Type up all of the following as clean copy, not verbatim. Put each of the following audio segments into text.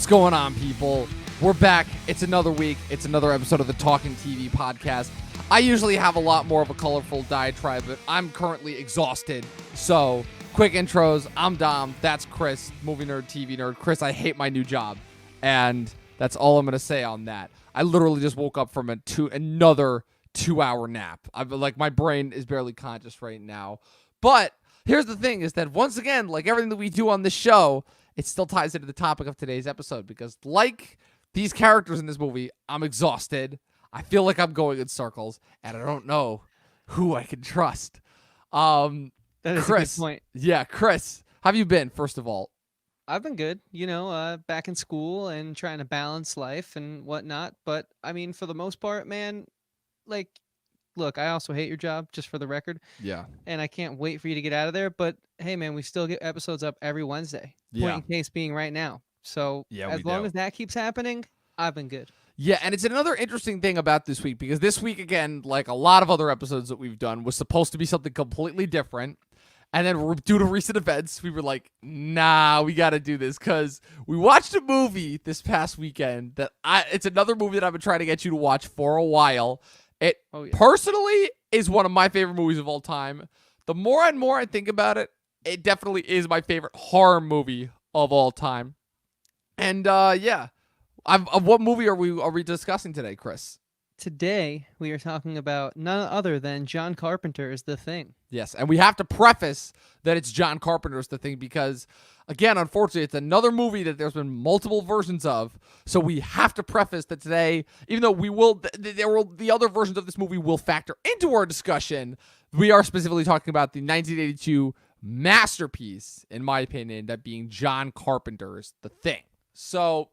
going on, people? We're back. It's another week. It's another episode of the Talkin TV podcast. I usually have a lot more of a colorful diatribe, but I'm currently exhausted. So, quick intros. I'm Dom. That's Chris, movie nerd, TV nerd. Chris, I hate my new job. And that's all I'm going to say on that. I literally just woke up from another 2-hour nap. My brain is barely conscious right now. But here's the thing is that once again, like everything that we do on this show, it still ties into the topic of today's episode because like these characters in this movie, I'm exhausted. I feel like I'm going in circles and I don't know who I can trust. That is Chris, a good point. Yeah, Chris, how have you been, first of all? I've been good, back in school and trying to balance life and whatnot. But I mean, for the most part, man, look, I also hate your job, just for the record. Yeah. And I can't wait for you to get out of there. But hey, man, we still get episodes up every Wednesday. Yeah. Point in case being right now. So as long as that keeps happening, I've been good. Yeah, and it's another interesting thing about this week because this week, again, like a lot of other episodes that we've done, was supposed to be something completely different. And then due to recent events, we were like, nah, we got to do this because we watched a movie this past weekend that it's another movie that I've been trying to get you to watch for a while. It personally is one of my favorite movies of all time. The more and more I think about it, it definitely is my favorite horror movie of all time. And what movie are we discussing today, Chris? Today, we are talking about none other than John Carpenter's The Thing. Yes, and we have to preface that it's John Carpenter's The Thing because, again, unfortunately, it's another movie that there's been multiple versions of. So we have to preface that today, even though the other versions of this movie will factor into our discussion, we are specifically talking about the 1982 masterpiece, in my opinion, that being John Carpenter's The Thing. So,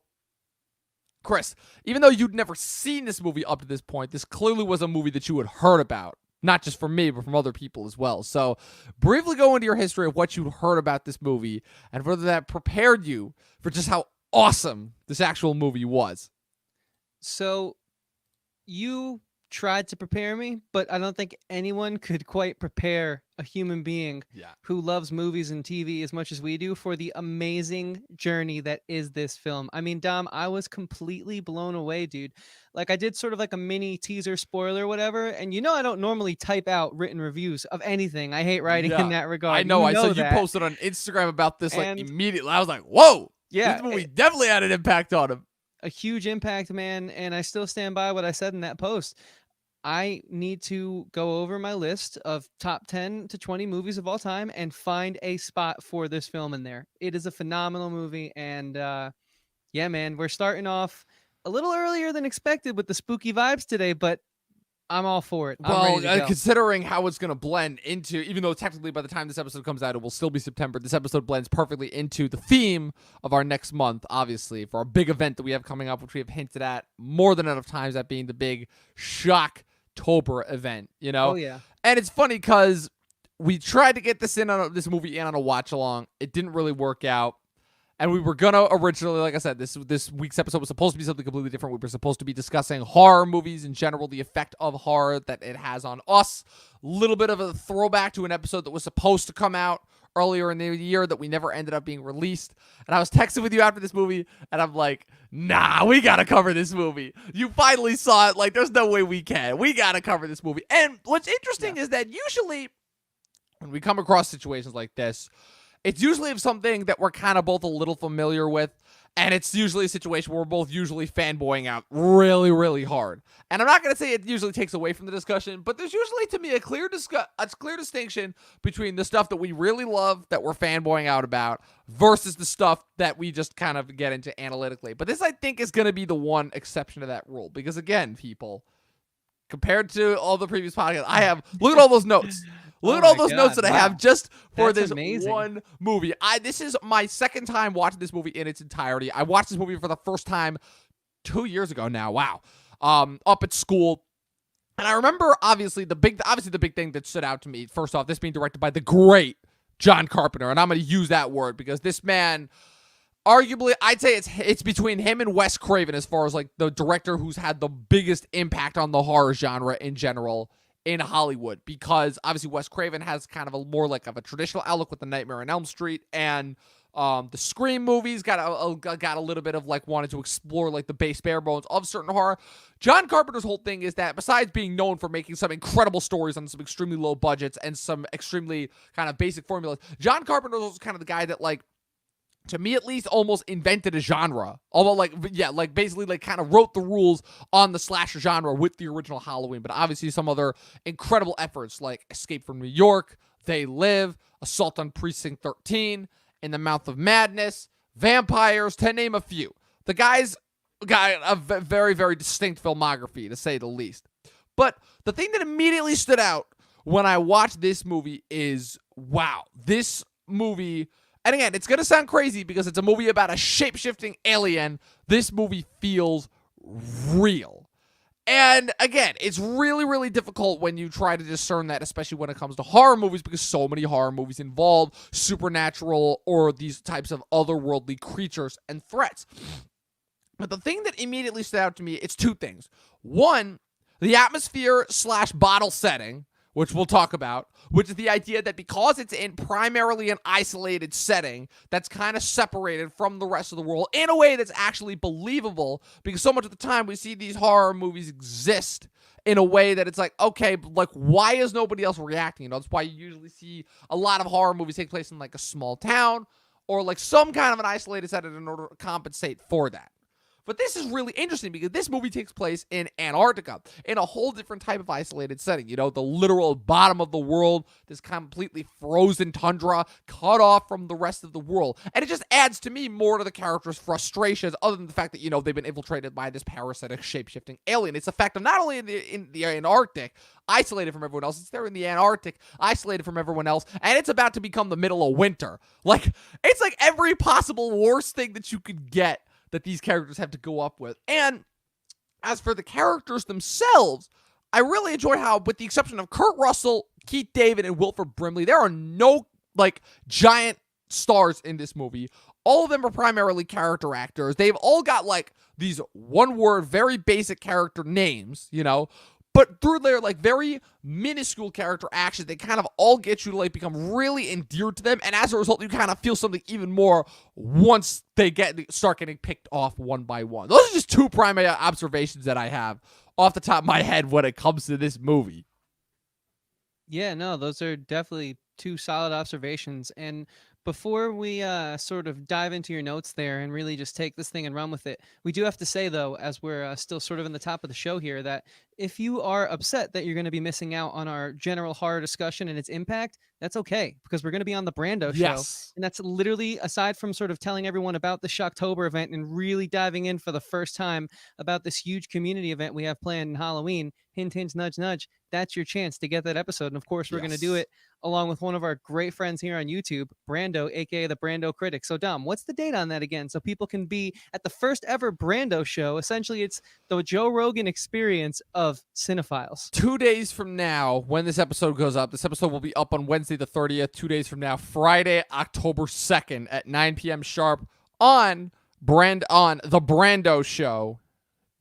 Chris, even though you'd never seen this movie up to this point, this clearly was a movie that you had heard about. Not just from me, but from other people as well. So briefly go into your history of what you heard about this movie and whether that prepared you for just how awesome this actual movie was. So you tried to prepare me, but I don't think anyone could quite prepare a human being who loves movies and TV as much as we do for the amazing journey that is this film. I mean, Dom, I was completely blown away, dude. Like, I did sort of like a mini teaser spoiler, whatever, and I don't normally type out written reviews of anything. I hate writing in that regard. I know. I saw you posted on Instagram about this immediately. I was like, whoa, this movie definitely had an impact on him. A huge impact, man, and I still stand by what I said in that post. I need to go over my list of top 10 to 20 movies of all time and find a spot for this film in there. It is a phenomenal movie, and yeah, man, we're starting off a little earlier than expected with the spooky vibes today, but I'm all for it. Well, considering how it's going to blend into, even though technically by the time this episode comes out, it will still be September, this episode blends perfectly into the theme of our next month, obviously, for our big event that we have coming up, which we have hinted at more than enough times, that being the big SHOCK-tober event, Oh, yeah. And it's funny because we tried to get this movie in on a watch-along. It didn't really work out. And we were going to originally, like I said, this week's episode was supposed to be something completely different. We were supposed to be discussing horror movies in general, the effect of horror that it has on us. A little bit of a throwback to an episode that was supposed to come out earlier in the year that we never ended up being released. And I was texting with you after this movie, and I'm like, nah, we got to cover this movie. You finally saw it. Like, there's no way we can. We got to cover this movie. And what's interesting is that usually when we come across situations like this, it's usually of something that we're kind of both a little familiar with, and it's usually a situation where we're both usually fanboying out really, really hard. And I'm not going to say it usually takes away from the discussion, but there's usually, to me, a clear distinction between the stuff that we really love, that we're fanboying out about, versus the stuff that we just kind of get into analytically. But this, I think, is going to be the one exception to that rule. Because, again, people, compared to all the previous podcasts, look at all those notes. Look at all those notes that I have just for this one movie. This is my second time watching this movie in its entirety. I watched this movie for the first time 2 years ago now. Wow. Up at school. And I remember, obviously, the big thing that stood out to me, first off, this being directed by the great John Carpenter. And I'm going to use that word because this man, arguably, I'd say it's between him and Wes Craven as far as like the director who's had the biggest impact on the horror genre in general in Hollywood, because obviously Wes Craven has kind of a more like of a traditional outlook with The Nightmare on Elm Street and The Scream movies got a little bit of like wanted to explore like the base bare bones of certain horror. John Carpenter's whole thing is that besides being known for making some incredible stories on some extremely low budgets and some extremely kind of basic formulas, John Carpenter was kind of the guy that, like, to me at least, almost invented a genre. Although, like basically like kind of wrote the rules on the slasher genre with the original Halloween. But obviously some other incredible efforts like Escape from New York, They Live, Assault on Precinct 13, In the Mouth of Madness, Vampires, to name a few. The guy's got a very, very distinct filmography, to say the least. But the thing that immediately stood out when I watched this movie is, wow, this movie... And again, it's going to sound crazy because it's a movie about a shape-shifting alien. This movie feels real. And again, it's really, really difficult when you try to discern that, especially when it comes to horror movies, because so many horror movies involve supernatural or these types of otherworldly creatures and threats. But the thing that immediately stood out to me, it's two things. One, the atmosphere / bottle setting, which we'll talk about, which is the idea that because it's in primarily an isolated setting that's kind of separated from the rest of the world in a way that's actually believable, because so much of the time we see these horror movies exist in a way that it's like, okay, like, why is nobody else reacting? You know, that's why you usually see a lot of horror movies take place in like a small town or like some kind of an isolated setting in order to compensate for that. But this is really interesting because this movie takes place in Antarctica, in a whole different type of isolated setting. You know, the literal bottom of the world, this completely frozen tundra, cut off from the rest of the world. And it just adds to me more to the characters' frustrations, other than the fact that, you know, they've been infiltrated by this parasitic shape-shifting alien. It's the fact of not only in the Antarctic, isolated from everyone else, it's there in the Antarctic, isolated from everyone else, and it's about to become the middle of winter. Like, it's like every possible worst thing that you could get that these characters have to go up with. And as for the characters themselves, I really enjoy how, with the exception of Kurt Russell, Keith David, and Wilford Brimley, there are no, like, giant stars in this movie. All of them are primarily character actors. They've all got, like, these one-word, very basic character names, you know, but through their, like, very minuscule character actions, they kind of all get you to, like, become really endeared to them. And as a result, you kind of feel something even more once they start getting picked off one by one. Those are just two primary observations that I have off the top of my head when it comes to this movie. Yeah, no, those are definitely two solid observations. And before we sort of dive into your notes there and really just take this thing and run with it, we do have to say, though, as we're still sort of in the top of the show here, that if you are upset that you're going to be missing out on our general horror discussion and its impact, that's okay, because we're going to be on the Brando show. Yes. And that's literally, aside from sort of telling everyone about the SHOCK-tober event and really diving in for the first time about this huge community event we have planned in Halloween, hint, hint, nudge, nudge, that's your chance to get that episode. And of course, we're going to do it along with one of our great friends here on YouTube, Brando, aka the Brando Critic. So Dom, what's the date on that again? So people can be at the first ever Brando show. Essentially, it's the Joe Rogan experience of cinephiles. 2 days from now, when this episode goes up, this episode will be up on Wednesday the 30th, 2 days from now, Friday, October 2nd at 9 p.m. sharp on the Brando Show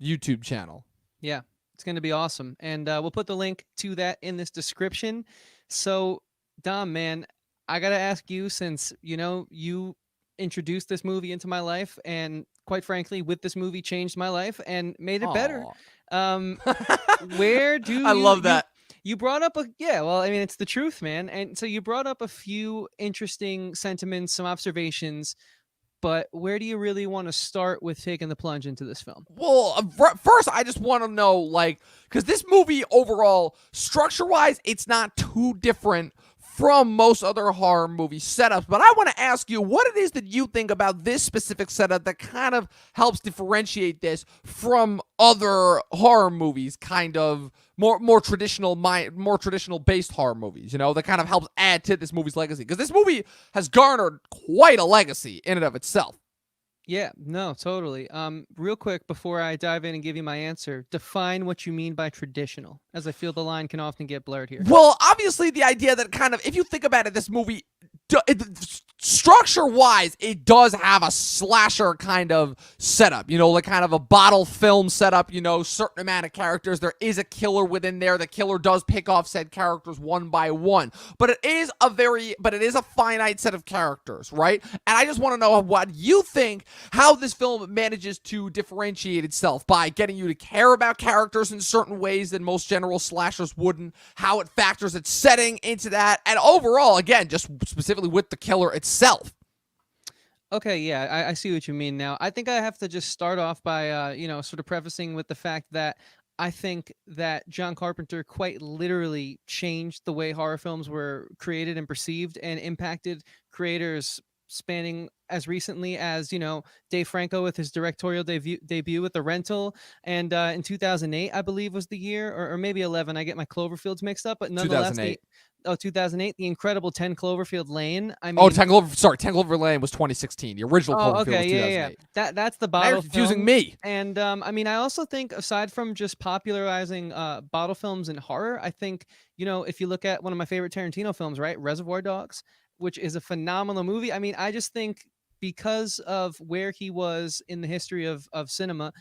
YouTube channel. Yeah, it's going to be awesome. And we'll put the link to that in this description. So, Dom, man, I got to ask you, since, you know, you introduced this movie into my life and, quite frankly, with this movie changed my life and made it better. Where do I love that. You brought up well, I mean, it's the truth, man. And so you brought up a few interesting sentiments, some observations, but where do you really want to start with taking the plunge into this film? Well, first, I just want to know, like, because this movie overall, structure-wise, it's not too different from most other horror movie setups, but I want to ask you what it is that you think about this specific setup that kind of helps differentiate this from other horror movies, kind of more traditional based horror movies, you know, that kind of helps add to this movie's legacy, because this movie has garnered quite a legacy in and of itself. Yeah, no, totally. Real quick, before I dive in and give you my answer, define what you mean by traditional, as I feel the line can often get blurred here. Well, obviously the idea that kind of, if you think about it, this movie structure-wise, it does have a slasher kind of setup, like kind of a bottle film setup, certain amount of characters. There is a killer within there. The killer does pick off said characters one by one, but it is a finite set of characters, right? And I just want to know what you think, how this film manages to differentiate itself by getting you to care about characters in certain ways than most general slashers wouldn't, how it factors its setting into that, and overall, again, just specifically with the killer itself. Okay, yeah, I see what you mean now. I think I have to just start off by, sort of prefacing with the fact that I think that John Carpenter quite literally changed the way horror films were created and perceived, and impacted creators spanning as recently as, Dave Franco with his directorial debut with The Rental, and in 2008, I believe, was the year, or maybe 11. I get my Cloverfields mixed up, but nonetheless, 2008. 2008, the incredible 10 Cloverfield Lane. I mean, 10 Cloverfield Lane was 2016. The original Cloverfield was 2008. Yeah. That's the Now bottle you're confusing film. me. And I also think, aside from just popularizing bottle films in horror, I think, if you look at one of my favorite Tarantino films, right, Reservoir Dogs, which is a phenomenal movie. I mean, I just think because of where he was in the history of cinema,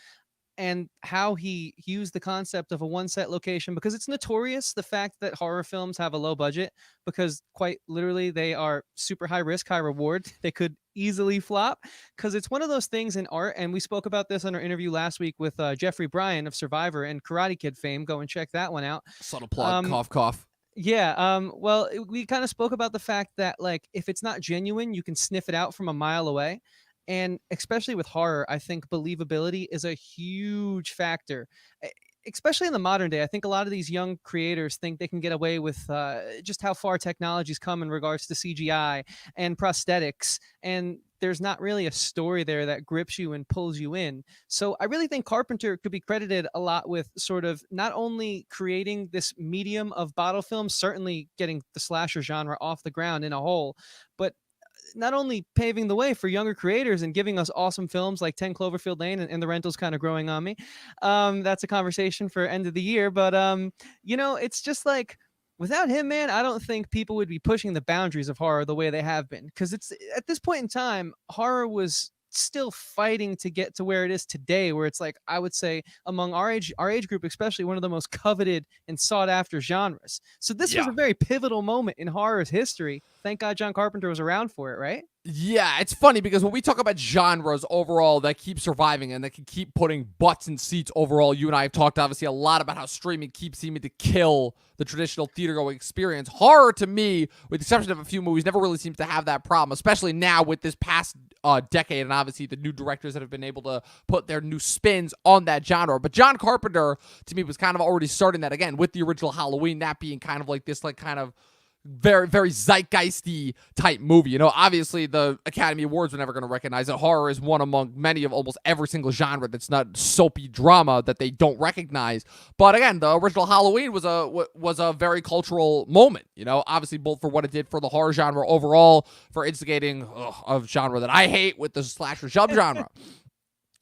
and how he used the concept of a one set location, because it's notorious, the fact that horror films have a low budget, because quite literally they are super high risk, high reward. They could easily flop, because it's one of those things in art. And we spoke about this on our interview last week with Jeffrey Bryan of Survivor and Karate Kid fame. Go and check that one out. Subtle plug, cough, cough. Yeah. Well, we kind of spoke about the fact that, like, if it's not genuine, you can sniff it out from a mile away. And especially with horror, I think believability is a huge factor, especially in the modern day. I think a lot of these young creators think they can get away with just how far technology's come in regards to CGI and prosthetics. And there's not really a story there that grips you and pulls you in. So I really think Carpenter could be credited a lot with sort of not only creating this medium of bottle film, certainly getting the slasher genre off the ground in a whole, but not only paving the way for younger creators and giving us awesome films like 10 Cloverfield Lane, and The Rental's kind of growing on me. That's a conversation for end of the year. But, it's just like, without him, man, I don't think people would be pushing the boundaries of horror the way they have been. Because it's at this point in time, horror was still fighting to get to where it is today, where it's like, I would say, among our age group, especially, one of the most coveted and sought after genres. So this was a very pivotal moment in horror's history. Thank God John Carpenter was around for it, right? Yeah, it's funny because when we talk about genres overall that keep surviving and that can keep putting butts in seats overall, you and I have talked obviously a lot about how streaming keeps seeming to kill the traditional theater-going experience. Horror, to me, with the exception of a few movies, never really seems to have that problem, especially now with this past decade, and obviously the new directors that have been able to put their new spins on that genre. But John Carpenter, to me, was kind of already starting that, again, with the original Halloween, that being kind of like this, like, kind of very, very zeitgeisty type movie. Obviously the Academy Awards were never going to recognize it. Horror is one among many of almost every single genre that's not soapy drama that they don't recognize. But again, the original Halloween was a very cultural moment, obviously both for what it did for the horror genre overall, for instigating a genre that I hate with the slasher subgenre.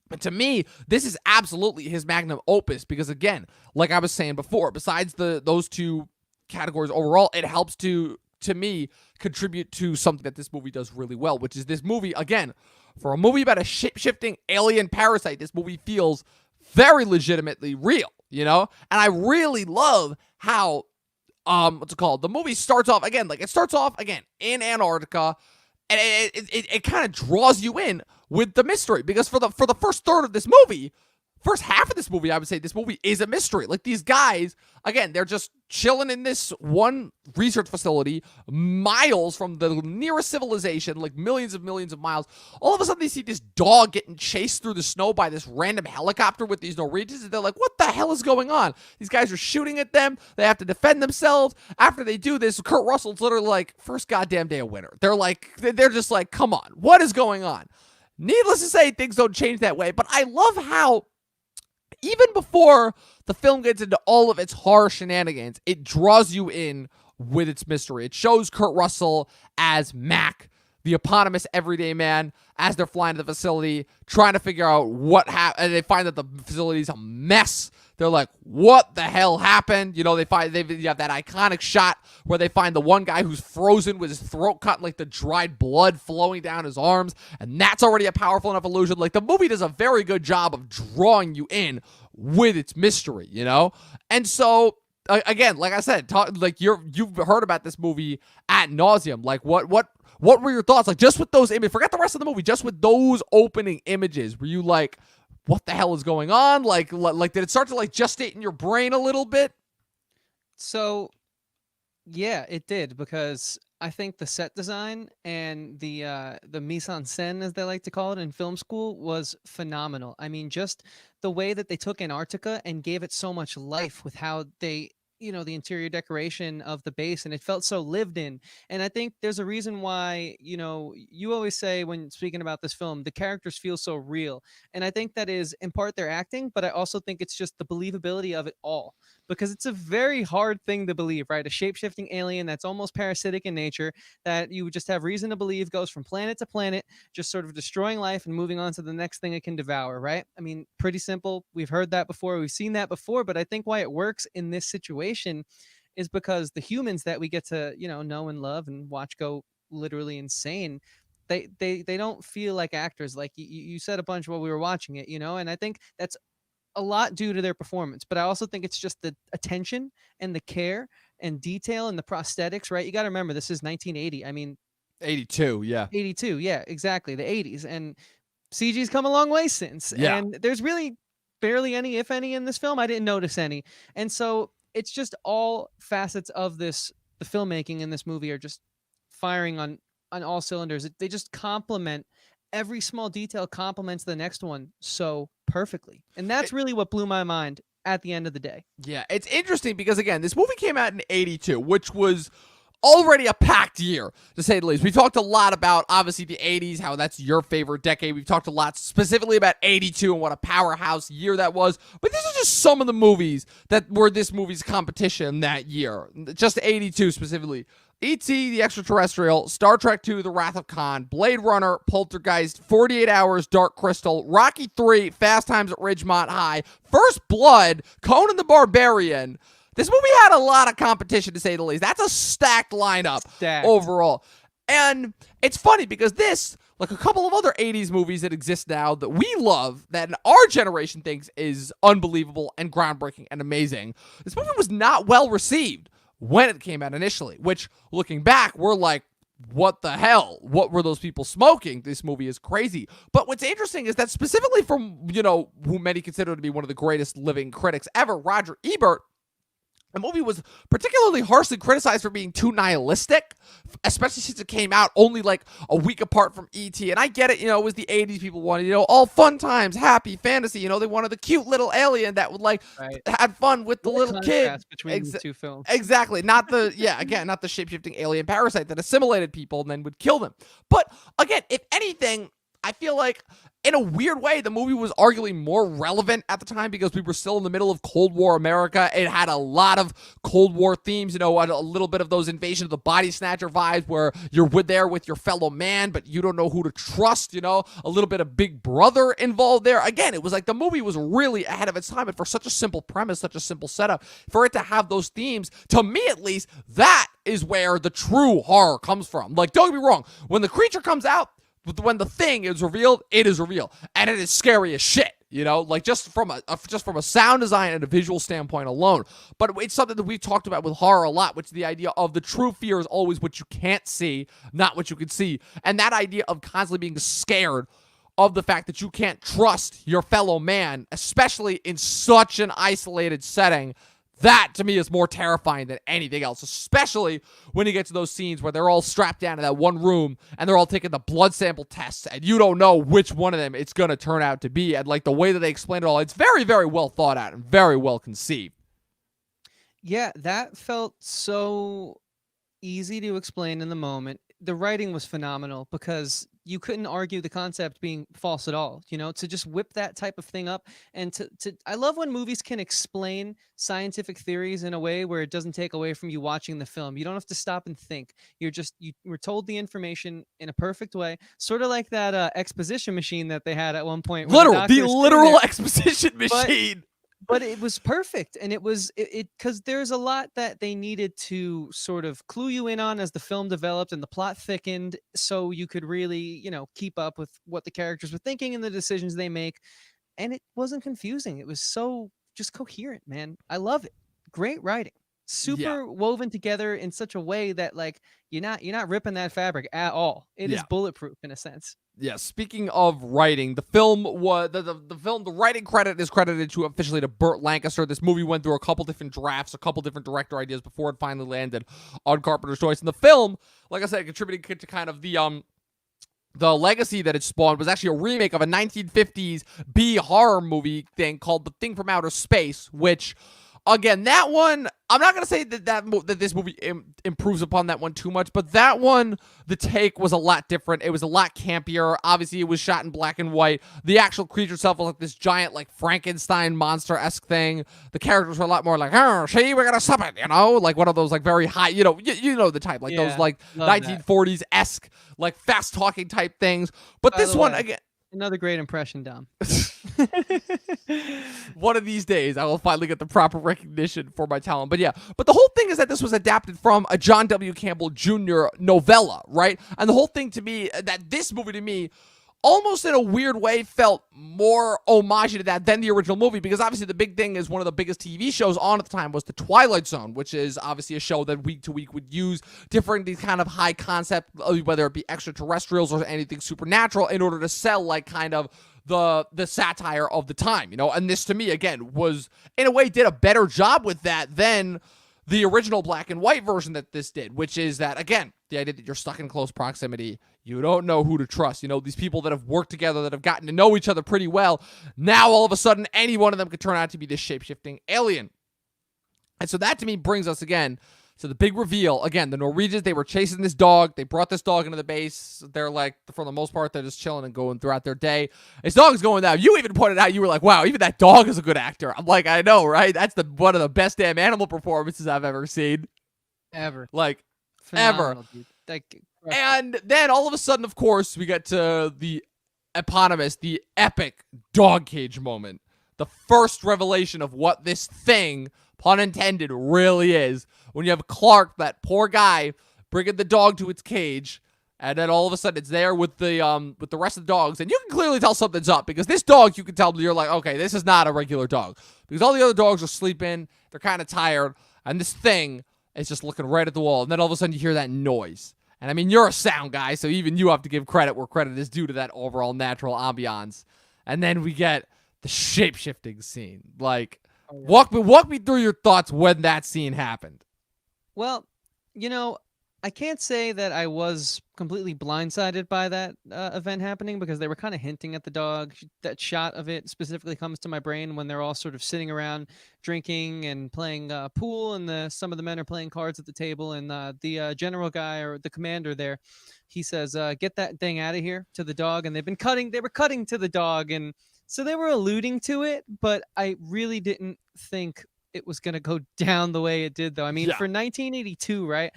But to me, this is absolutely his magnum opus because, again, like I was saying before, besides those two categories overall, it helps to me contribute to something that this movie does really well, which is this movie, again, for a movie about a shape-shifting alien parasite, this movie feels very legitimately real, and I really love how the movie starts off again, in Antarctica, and it kind of draws you in with the mystery, because for the first third of this movie, first half of this movie, I would say this movie is a mystery. Like, these guys, again, they're just chilling in this one research facility miles from the nearest civilization, like millions of miles. All of a sudden, they see this dog getting chased through the snow by this random helicopter with these Norwegians, and they're like, what the hell is going on? These guys are shooting at them. They have to defend themselves. After they do this, Kurt Russell's literally like, first goddamn day of winter. They're just like, come on, what is going on? Needless to say, things don't change that way, but I love how even before the film gets into all of its horror shenanigans, it draws you in with its mystery. It shows Kurt Russell as Mac, the eponymous everyday man, as they're flying to the facility, trying to figure out what happened. And they find that the facility is a mess. They're like, what the hell happened? You know, you have that iconic shot where they find the one guy who's frozen with his throat cut and like the dried blood flowing down his arms. And that's already a powerful enough illusion. Like, the movie does a very good job of drawing you in with its mystery, you know? And so, again, like I said, you've heard about this movie ad nauseum. Like, what were your thoughts? Like, just with those images, forget the rest of the movie, just with those opening images, were you like, what the hell is going on? Like, did it start to like gestate in your brain a little bit? So, yeah, it did, because I think the set design and the mise en scène, as they like to call it in film school, was phenomenal. I mean, just the way that they took Antarctica and gave it so much life with how they, the interior decoration of the base, and it felt so lived in. And I think there's a reason why, you always say when speaking about this film, the characters feel so real. And I think that is in part their acting, but I also think it's just the believability of it all, because it's a very hard thing to believe, right? A shape-shifting alien that's almost parasitic in nature, that you would just have reason to believe goes from planet to planet, just sort of destroying life and moving on to the next thing it can devour, right? I mean, pretty simple. We've heard that before. We've seen that before. But I think why it works in this situation is because the humans that we get to, know and love and watch go literally insane, they don't feel like actors. Like you said a bunch while we were watching it, and I think that's a lot due to their performance. But I also think it's just the attention and the care and detail and the prosthetics, right? You got to remember, this is 1980. I mean, 82, yeah. 82, yeah, exactly, the 80s. And CG's come a long way since. Yeah. And there's really barely any, if any, in this film. I didn't notice any. And so it's just all facets of this. The filmmaking in this movie are just firing on all cylinders. They just complement, every small detail complements the next one so perfectly. And that's really what blew my mind at the end of the day. Yeah, it's interesting because, again, this movie came out in 82, which was already a packed year, to say the least. We talked a lot about, obviously, the 80s, how that's your favorite decade. We've talked a lot specifically about 82 and what a powerhouse year that was. But these are just some of the movies that were this movie's competition that year. Just 82 specifically. E.T. the Extraterrestrial, Star Trek II, The Wrath of Khan, Blade Runner, Poltergeist, 48 Hours, Dark Crystal, Rocky III, Fast Times at Ridgemont High, First Blood, Conan the Barbarian. This movie had a lot of competition, to say the least. That's a stacked lineup overall. And it's funny because this, like a couple of other 80s movies that exist now that we love, that our generation thinks is unbelievable and groundbreaking and amazing, this movie was not well received when it came out initially, which, looking back, we're like, what the hell? What were those people smoking? This movie is crazy. But what's interesting is that, specifically from, who many consider to be one of the greatest living critics ever, Roger Ebert, the movie was particularly harshly criticized for being too nihilistic, especially since it came out only like a week apart from E.T. And I get it, it was the 80s. People wanted, all fun times, happy, fantasy. They wanted the cute little alien that would had fun with the little kid. Between the two films. Exactly. Not the, not the shape-shifting alien parasite that assimilated people and then would kill them. But again, if anything, I feel like, in a weird way, the movie was arguably more relevant at the time because we were still in the middle of Cold War America. It had a lot of Cold War themes, a little bit of those Invasion of the Body Snatcher vibes where you're there with your fellow man, but you don't know who to trust, a little bit of Big Brother involved there. Again, it was like the movie was really ahead of its time, and for such a simple premise, such a simple setup, for it to have those themes, to me at least, that is where the true horror comes from. Like, don't get me wrong, when the creature comes out, when the thing is revealed, it is revealed, and it is scary as shit. Just from a sound design and a visual standpoint alone. But it's something that we've talked about with horror a lot, which is the idea of the true fear is always what you can't see, not what you can see, and that idea of constantly being scared of the fact that you can't trust your fellow man, especially in such an isolated setting. That, to me, is more terrifying than anything else, especially when you get to those scenes where they're all strapped down in that one room and they're all taking the blood sample tests and you don't know which one of them it's going to turn out to be. And, the way that they explain it all, it's very, very well thought out and very well conceived. Yeah, that felt so easy to explain in the moment. The writing was phenomenal because you couldn't argue the concept being false at all, to just whip that type of thing up. And I love when movies can explain scientific theories in a way where it doesn't take away from you watching the film. You don't have to stop and think. You were told the information in a perfect way, sort of like that exposition machine that they had at one point. The literal exposition machine. But it was perfect, and it was it because there's a lot that they needed to sort of clue you in on as the film developed and the plot thickened, so you could really, keep up with what the characters were thinking and the decisions they make. And it wasn't confusing. It was so just coherent, man. I love it. Great writing. Yeah. Super woven together in such a way that like you're not ripping that fabric at all. It is Yeah. bulletproof in a sense. Yeah, speaking of writing, the film was the writing credit is credited to officially to Burt Lancaster. This movie went through a couple different drafts, a couple different director ideas before it finally landed on Carpenter's choice. And the film, like I said, contributing to kind of the legacy that it spawned was actually a remake of a 1950s B horror movie thing called The Thing from Outer Space, which, again, that one, I'm not going to say that this movie improves upon that one too much, but that one, the take was a lot different. It was a lot campier. Obviously, it was shot in black and white. The actual creature itself was like this giant, like, Frankenstein monster-esque thing. The characters were a lot more like, oh, see, we're going to stop it, like one of those, like, very high, you know the type, like those, like, 1940s-esque, like, fast-talking type things. But this one, again... Another great impression, Dom. One of these days, I will finally get the proper recognition for my talent. But yeah, but the whole thing is that this was adapted from a John W. Campbell Jr. novella, right? And the whole thing to me, that this movie to me, almost in a weird way, felt more homage to that than the original movie, because obviously the big thing is one of the biggest TV shows on at the time was The Twilight Zone, which is obviously a show that week to week would use different these kind of high concept, whether it be extraterrestrials or anything supernatural, in order to sell like kind of the satire of the time, and this to me again was in a way did a better job with that than the original black and white version that this did, which is that, again, the idea that you're stuck in close proximity, you don't know who to trust, these people that have worked together, that have gotten to know each other pretty well, now all of a sudden any one of them could turn out to be this shape-shifting alien. And so that to me brings us again to the big reveal. Again, the Norwegians, they were chasing this dog. They brought this dog into the base. They're like, for the most part, they're just chilling and going throughout their day. This dog is going down. You even pointed out, you were like, wow, even that dog is a good actor. I'm like, I know, right? That's one of the best damn animal performances I've ever seen. Ever. Like, Phenomenal, ever. Dude. And then all of a sudden, of course, we get to the eponymous, the epic dog cage moment. The first revelation of what this thing, pun intended, really is. When you have Clark, that poor guy, bringing the dog to its cage, and then all of a sudden it's there with the rest of the dogs, and you can clearly tell something's up, because this dog, you can tell, you're like, okay, this is not a regular dog, because all the other dogs are sleeping, they're kind of tired, and this thing is just looking right at the wall, and then all of a sudden you hear that noise. And I mean, you're a sound guy, so even you have to give credit where credit is due to that overall natural ambiance. And then we get the shape-shifting scene. Like, walk me through your thoughts when that scene happened. Well, I can't say that I was completely blindsided by that event happening, because they were kind of hinting at the dog. That shot of it specifically comes to my brain when they're all sort of sitting around drinking and playing pool, and some of the men are playing cards at the table, and the general guy, or the commander there, he says, get that thing out of here, to the dog. And they were cutting to the dog, and so they were alluding to it, but I really didn't think it was going to go down the way it did, though. I mean, for 1982, right?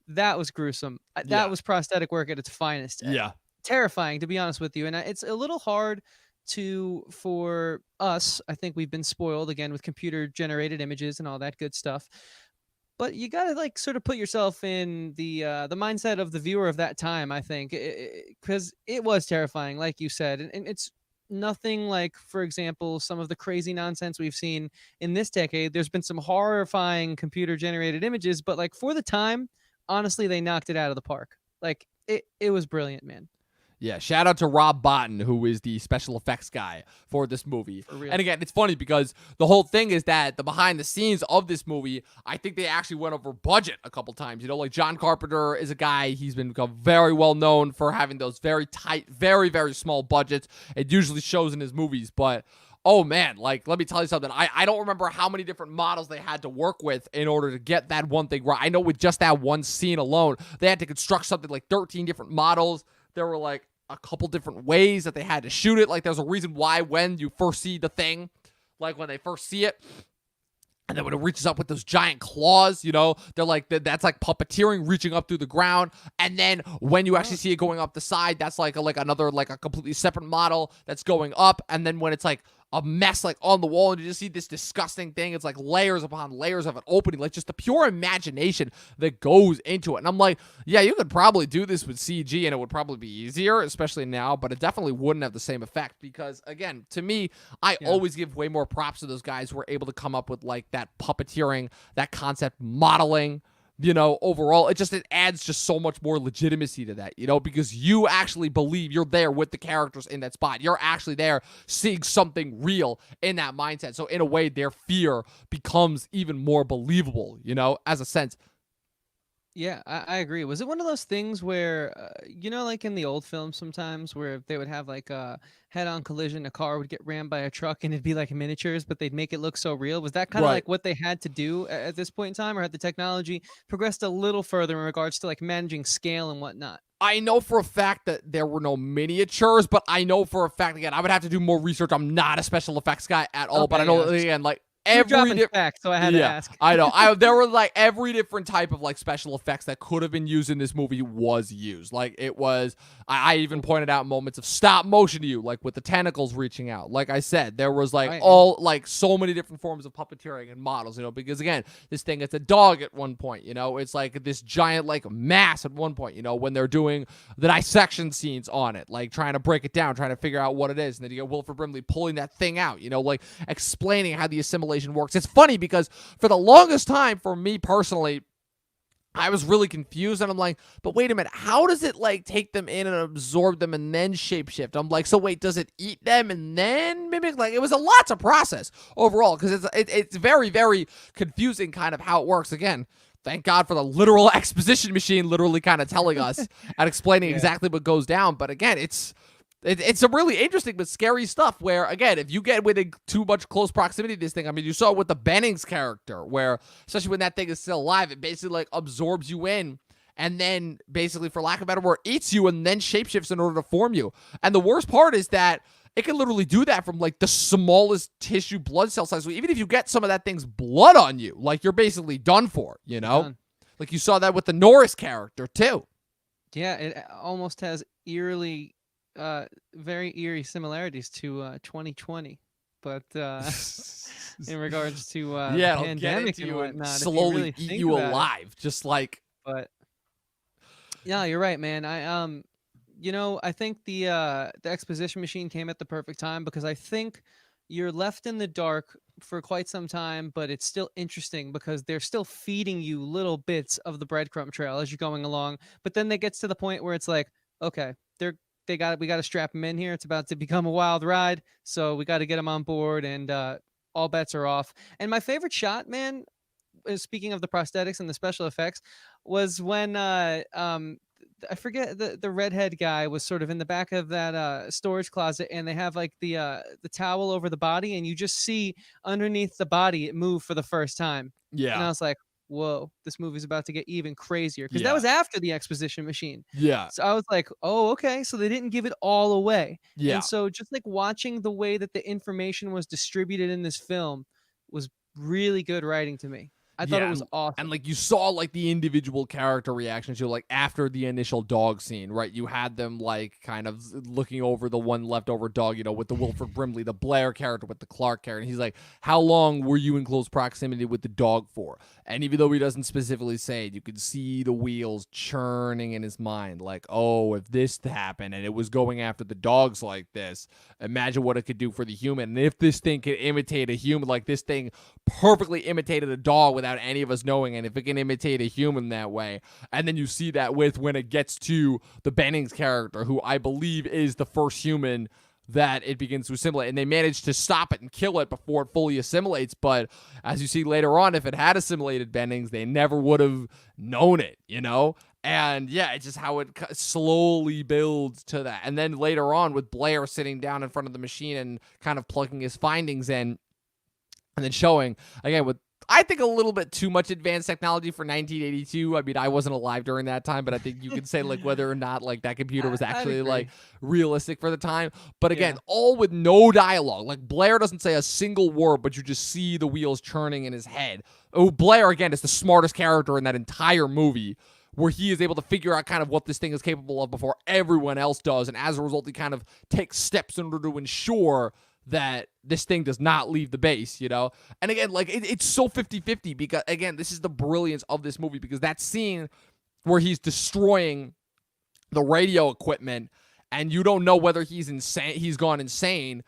That was gruesome. That was prosthetic work at its finest. Yeah. Terrifying, to be honest with you. And it's a little hard for us. I think we've been spoiled, again, with computer generated images and all that good stuff. But you got to like sort of put yourself in the mindset of the viewer of that time, I think, because it was terrifying, like you said. And it's nothing like, for example, some of the crazy nonsense we've seen in this decade. There's been some horrifying computer generated images, but like for the time, honestly, they knocked it out of the park. Like, it was brilliant, man. Yeah, shout out to Rob Bottin, who is the special effects guy for this movie. And again, it's funny because the whole thing is that the behind the scenes of this movie, I think they actually went over budget a couple times. Like John Carpenter is a guy, he's become very well known for having those very tight, very, very small budgets. It usually shows in his movies, but oh man, like, let me tell you something. I don't remember how many different models they had to work with in order to get that one thing right. I know with just that one scene alone, they had to construct something like 13 different models. There were like a couple different ways that they had to shoot it. Like, there's a reason why when you first see the thing, like when they first see it, and then when it reaches up with those giant claws, they're like, that's like puppeteering, reaching up through the ground. And then when you actually see it going up the side, that's like another, like a completely separate model that's going up. And then when it's like a mess like on the wall, and you just see this disgusting thing. It's like layers upon layers of an opening, like just the pure imagination that goes into it. And I'm like, yeah, you could probably do this with CG and it would probably be easier, especially now, but it definitely wouldn't have the same effect because, again, to me, I always give way more props to those guys who are able to come up with like that puppeteering, that concept modeling. Overall, it adds just so much more legitimacy to that, because you actually believe you're there with the characters in that spot. You're actually there seeing something real in that mindset. So in a way, their fear becomes even more believable, as a sense. Yeah, I agree. Was it one of those things where, like in the old films sometimes where they would have like a head-on collision, a car would get rammed by a truck and it'd be like miniatures, but they'd make it look so real? Was that kind of like what they had to do at this point in time, or had the technology progressed a little further in regards to like managing scale and whatnot? I know for a fact that there were no miniatures, but I know for a fact, again, I would have to do more research. I'm not a special effects guy at all, but I know, again, like, every fact, so I had to ask. I know. There were like every different type of like special effects that could have been used in this movie was used. Like it was. I even pointed out moments of stop motion to you, like with the tentacles reaching out. Like I said, there was like like so many different forms of puppeteering and models. Because again, this thing, it's a dog at one point. It's like this giant like mass at one point. When they're doing the dissection scenes on it, like trying to break it down, trying to figure out what it is, and then you get Wilford Brimley pulling that thing out. Like explaining how the assimilation works. It's funny because for the longest time, for me personally, I was really confused, and I'm like, but wait a minute, how does it like take them in and absorb them and then shapeshift? I'm like, so wait, does it eat them and then mimic? Like, it was a lot to process overall because it's very, very confusing kind of how it works. Again, thank God for the literal exposition machine literally kind of telling us and explaining exactly what goes down. But again, it's some really interesting but scary stuff where, again, if you get within too much close proximity to this thing, I mean, you saw it with the Bennings character where, especially when that thing is still alive, it basically like absorbs you in and then basically, for lack of a better word, eats you and then shapeshifts in order to form you. And the worst part is that it can literally do that from like the smallest tissue blood cell size. So even if you get some of that thing's blood on you, like you're basically done for, Like you saw that with the Norris character too. Yeah, it almost has very eerie similarities to 2020, but in regards to pandemic and whatnot, slowly really eat you alive, just like. But yeah, you're right, man. I think the exposition machine came at the perfect time because I think you're left in the dark for quite some time, but it's still interesting because they're still feeding you little bits of the breadcrumb trail as you're going along. But then it gets to the point where it's like, okay, we got to strap them in here. It's about to become a wild ride, so we got to get them on board, and all bets are off. And my favorite shot, man, speaking of the prosthetics and the special effects, was when I forget the redhead guy was sort of in the back of that storage closet, and they have like the towel over the body, and you just see underneath the body it move for the first time. Yeah, and I was like, whoa, this movie's about to get even crazier, because that was after the exposition machine. Yeah. So I was like, oh, okay, so they didn't give it all away. Yeah. And so just like watching the way that the information was distributed in this film was really good writing to me. I thought it was awesome. And like you saw like the individual character reactions to, like, after the initial dog scene, right? You had them like kind of looking over the one leftover dog, with the Wilford Brimley, the Blair character with the Clark character. And he's like, how long were you in close proximity with the dog for? And even though he doesn't specifically say it, you could see the wheels churning in his mind. Like, oh, if this happened and it was going after the dogs like this, imagine what it could do for the human. And if this thing could imitate a human, like this thing perfectly imitated a dog without any of us knowing, and if it can imitate a human that way, and then you see that with when it gets to the Bennings character, who I believe is the first human that it begins to assimilate, and they manage to stop it and kill it before it fully assimilates. But as you see later on, if it had assimilated Bennings, they never would have known it, And yeah, it's just how it slowly builds to that. And then later on with Blair sitting down in front of the machine and kind of plugging his findings in, and then showing, again, with I think a little bit too much advanced technology for 1982. I mean, I wasn't alive during that time, but I think you could say like whether or not like that computer was actually like realistic for the time. But again, all with no dialogue. Like Blair doesn't say a single word, but you just see the wheels churning in his head. Oh, Blair, again, is the smartest character in that entire movie, where he is able to figure out kind of what this thing is capable of before everyone else does. And as a result, he kind of takes steps in order to ensure that this thing does not leave the base, you know? And again, like, it's so 50-50 because, again, this is the brilliance of this movie, because that scene where he's destroying the radio equipment and you don't know whether he's gone insane.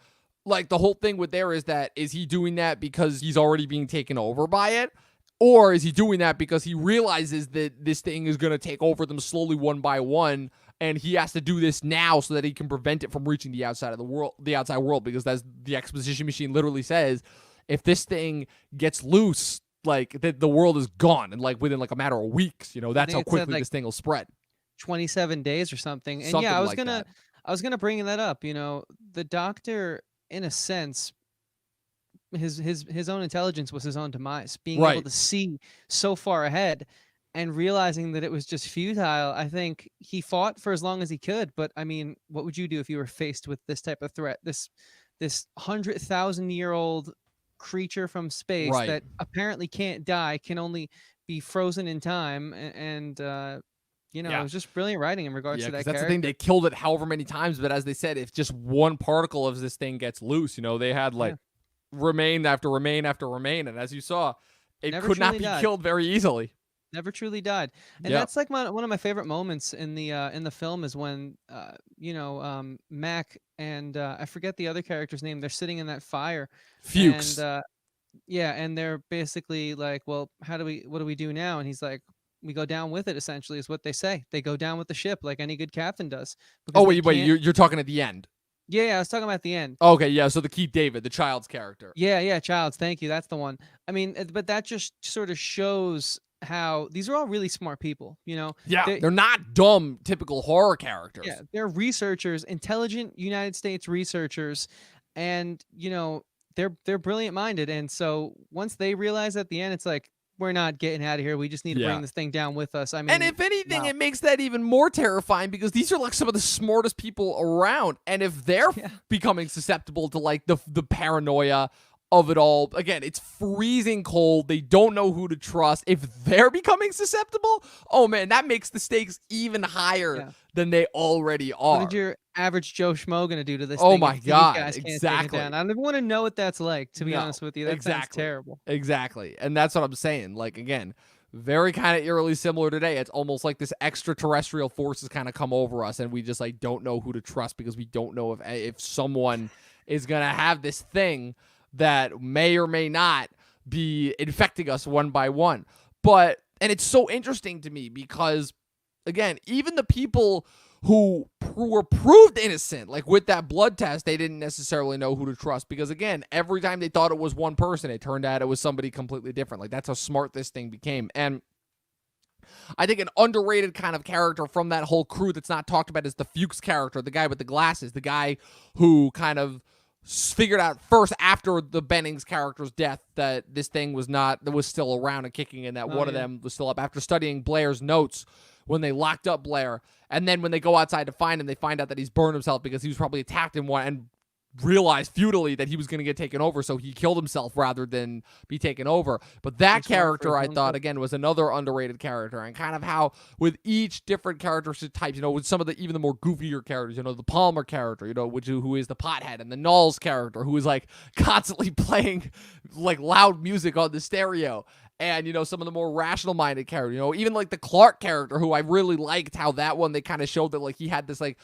Like, the whole thing with there is he doing that because he's already being taken over by it? Or is he doing that because he realizes that this thing is going to take over them slowly one by one, and he has to do this now so that he can prevent it from reaching the outside world, because as the exposition machine literally says, if this thing gets loose, like, the world is gone, and like within like a matter of weeks, you know, that's how quickly this thing will spread. 27 days or something. And Something yeah, like I was gonna bring that up. You know, the Doctor, in a sense, his own intelligence was his own demise. Being able to see so far ahead and realizing that it was just futile. I think he fought for as long as he could, but I mean, what would you do if you were faced with this type of threat? This 100,000-year-old creature from space that apparently can't die, can only be frozen in time, and you know, it was just brilliant writing in regards to that character. That's the thing. They killed it however many times, but as they said, if just one particle of this thing gets loose, you know, they had like remain after remain after remain, and as you saw, it could not be killed very easily. Never truly died. And that's like one of my favorite moments in the film is when you know, Mac and I forget the other character's name, they're sitting in that fire. Fuchs. And and they're basically like, well, what do we do now? And he's like, we go down with it, essentially, is what they say. They go down with the ship like any good captain does. Oh, wait, you're talking at the end. Yeah, I was talking about the end. Okay, yeah, so the Keith David, the Child's character. Yeah, Childs, thank you. That's the one. I mean, but that just sort of shows how these are all really smart people, you know? Yeah, they're not dumb, typical horror characters. Yeah, they're researchers, intelligent United States researchers, and, you know, they're brilliant-minded, and so once they realize at the end, it's like, we're not getting out of here. We just need to bring this thing down with us. I mean, and if anything, it makes that even more terrifying, because these are like some of the smartest people around. And if they're becoming susceptible to like the paranoia of it all, again, it's freezing cold. They don't know who to trust. If they're becoming susceptible, oh man, that makes the stakes even higher than they already are. What is your average Joe Schmo gonna do to this? Oh my God, exactly. I don't even want to know what that's like, to be honest with you. That sounds terrible. Exactly, and that's what I'm saying. Like, again, very kind of eerily similar today. It's almost like this extraterrestrial force has kind of come over us, and we just like don't know who to trust, because we don't know if someone is gonna have this thing that may or may not be infecting us one by one. And it's so interesting to me because, again, even the people who were proved innocent, like with that blood test, they didn't necessarily know who to trust, because, again, every time they thought it was one person, it turned out it was somebody completely different. Like, that's how smart this thing became. And I think an underrated kind of character from that whole crew that's not talked about is the Fuchs character, the guy with the glasses, the guy who kind of figured out first after the Bennings character's death that this thing was still around and kicking, and that one of them was still up after studying Blair's notes when they locked up Blair. And then when they go outside to find him, they find out that he's burned himself because he was probably attacked in one, and realized futilely that he was going to get taken over, so he killed himself rather than be taken over. But that character, I thought, again, was another underrated character, and kind of how with each different character types, you know, with some of even the more goofier characters, you know, the Palmer character, you know, who is the pothead, and the Knowles character, who is like constantly playing like loud music on the stereo. And, you know, some of the more rational-minded characters, you know, even like the Clark character, who I really liked how that one, they kind of showed that like he had this like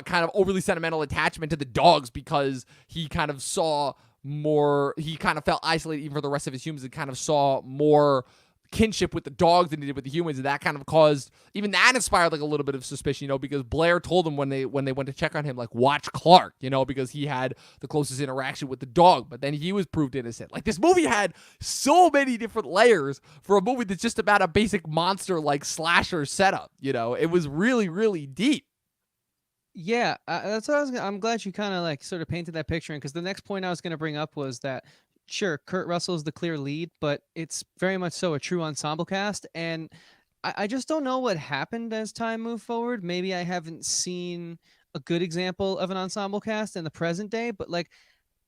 kind of overly sentimental attachment to the dogs, because he kind of saw more, he kind of felt isolated even for the rest of his humans, and kind of saw more kinship with the dogs than he did with the humans, and that kind of caused, even that inspired like a little bit of suspicion, you know, because Blair told him when they went to check on him, like, watch Clark, you know, because he had the closest interaction with the dog, but then he was proved innocent. Like, this movie had so many different layers for a movie that's just about a basic monster like slasher setup, you know. It was really, really deep. Yeah, that's what I'm glad you kind of like sort of painted that picture in, because the next point I was going to bring up was that, sure, Kurt Russell is the clear lead, but it's very much so a true ensemble cast, and I just don't know what happened as time moved forward. Maybe I haven't seen a good example of an ensemble cast in the present day, but like,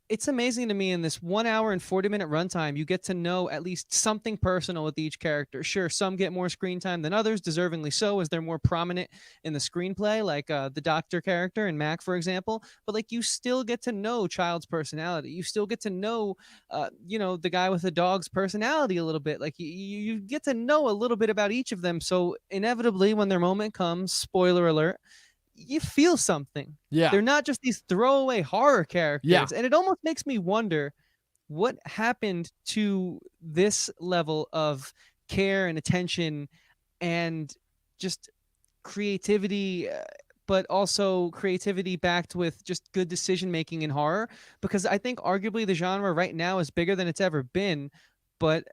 it's amazing to me in this 1 hour and 40-minute runtime, you get to know at least something personal with each character. Sure, some get more screen time than others, deservingly so, as they're more prominent in the screenplay, like the doctor character in Mac, for example. But like, you still get to know Child's personality. You still get to know, the guy with the dog's personality a little bit. Like you get to know a little bit about each of them. So inevitably, when their moment comes, spoiler alert, you feel something. Yeah. They're not just these throwaway horror Yeah. characters. And it almost makes me wonder what happened to this level of care and attention and just creativity, but also creativity backed with just good decision making in horror. Because I think arguably the genre right now is bigger than it's ever been. But